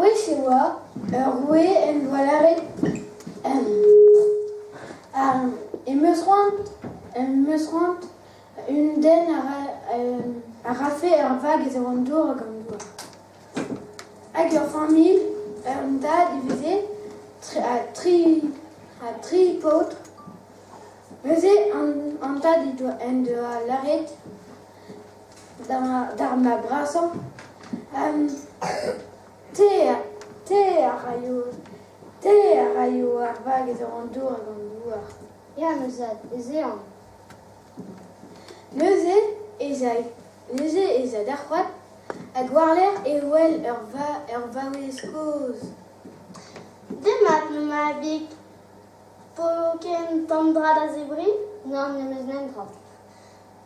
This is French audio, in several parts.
Oui, c'est moi. Oui, en voilà. Il me semble une den a rafé vague et rondeur comme toi. Avec leur famille, on a divisé à tri potes. Faisait un tas de l'arrêt dans ma brasse. Te rayo ar vague et rondeur comme toi. Ja, Mezad, Ezean. Neuze ez a darc'hoat hag war-ler e wel ur vaouez koz. Demat no ma big poken tandra da zebri? Non, ne meus nentra.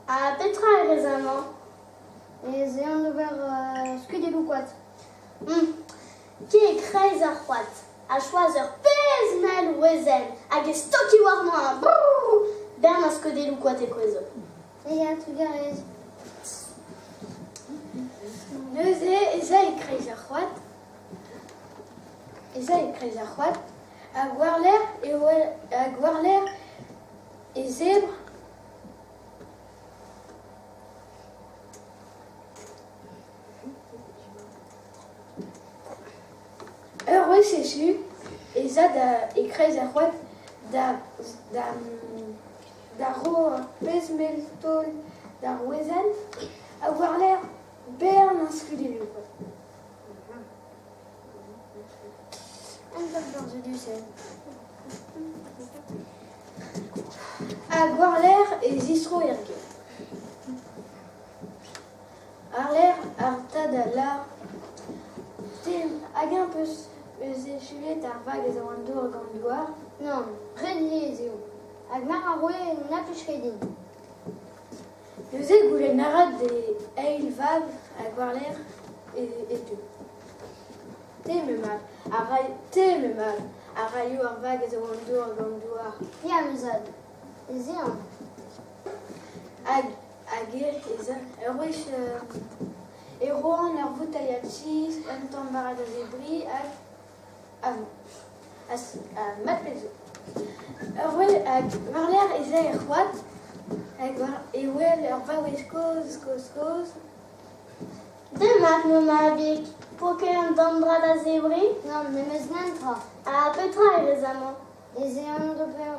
A petra e rezamañ? Ezean ober skudelou koat. Ke e kreiz ar c'hoat a choaz ur pezmel wezenn hag e stoki war-mañ bern a skodelou koat e kouezo. Ja, trugarez. Neuze eza e kreiz ar c'hoat. Hag war-ler e zebr. Ur sechu eza e kreiz ar c'hoat da ro pezmel tol da wezenn hag war-ler bern an skudelou koat. Un peu de sel. Hag war-ler e zistro ergel. Ar tad a lar. Hag un peus echuet ar vag ez a rondeur gant douar. Non, redie Ezeo. Hag mar a roe na pech redin. Neuze goulenn a rat de eil vav hag war-ler e teu. Te me mal. A raio ar vag ez a rondeur gant douar. Ja, Mezad, Ezean. Hag eza ur wech e roan ur voutaiad chiz un tamm barad a zebri hag mat pezo. Hag war-ler eza e c'hoat hag e wel ur vaouez koz. Demat no ma big poken tandra da zebri? Non, ne meus nentra. A petra e rezamañ? Ezean ober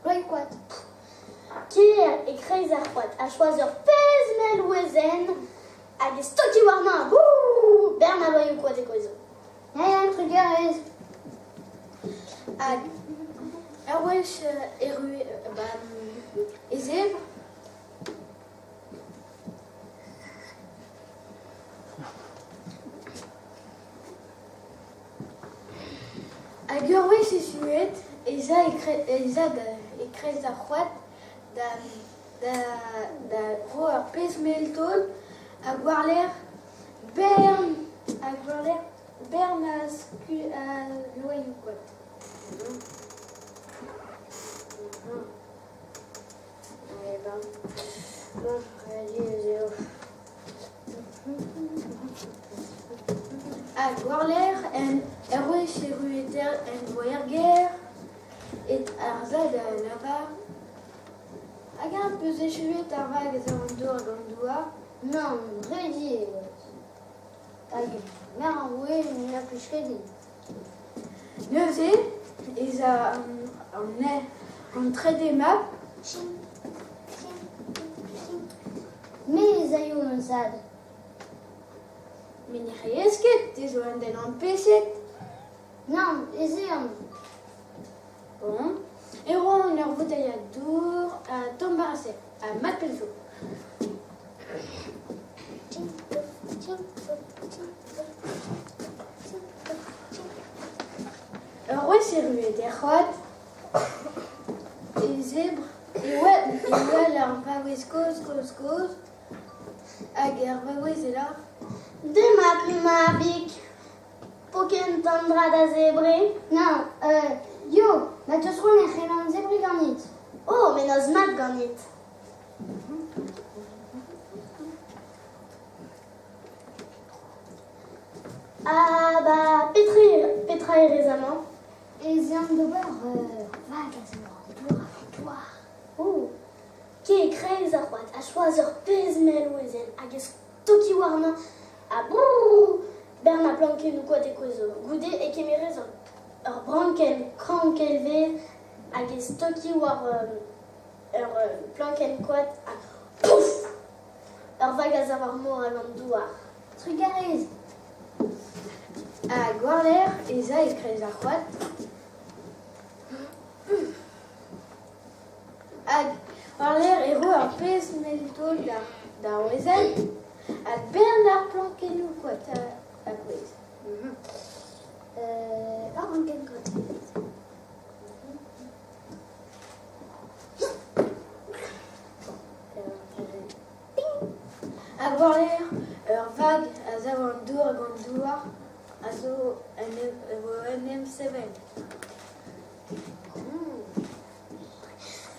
loy koat. Ke e kreiz ar c'hoat a choaz ur pezmel wezenn hag e stoki war-mañ bern a loioù koat e kouezo. Ja, trugarez. Hag ur wech e zebr. Hag ur wech e suet eza e kreiz ar c'hoat da ro ur pezmel tol hag war-ler bern a loioù koat. Bon, redie Ezeo. Hag war-ler ur wech e rueter en voyarger et ar zad a lavar. Hag un peus echuet ar vag ez a rondeur gant douar. Non, redie. Hag mar a roe na pech redin. Neuze eza an tredemap. Me Ezaio Mezad. Men n'e esket, te zo an den an peset. Non, Ezean. Bon. E roan ur voutaiad dour a tamm barasek, a mat pelzo. Ur wech e ruet er c'hoat e zebr e wel ar vaouez koz hag ar vaouez e lar. Demat no ma big poken tandra da zebri? Non, yo, ma teus roen e c'hellan zebri ganit. Oh, men oz mat ganit. Bah, Petra et récemment. Et Zian d'Ober, vague à Oh, Ke kreis ar c'hoad, a choaz ur pezmel ouezen, hag ez toki warnañ, a brrrr, bern a planken ou koad e kozo. Goude e kemerez ur branken krankel vez, hag ez toki war ur planken koad, a pouf, ur vag a zavar mor a gant douar. Trugarez. A gwarler eza e krez ar c'hoad. Hag gwarler ero ar pez meltol da wezel. Hag bern ar plankenou koad a kwez. Par un quel côté. Hag gwarler ur vag a zav an dour gant douar a zo en em7.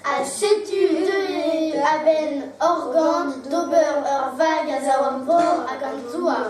A setu de a ben organ d'ober ur vag a zavar mor a gant douar.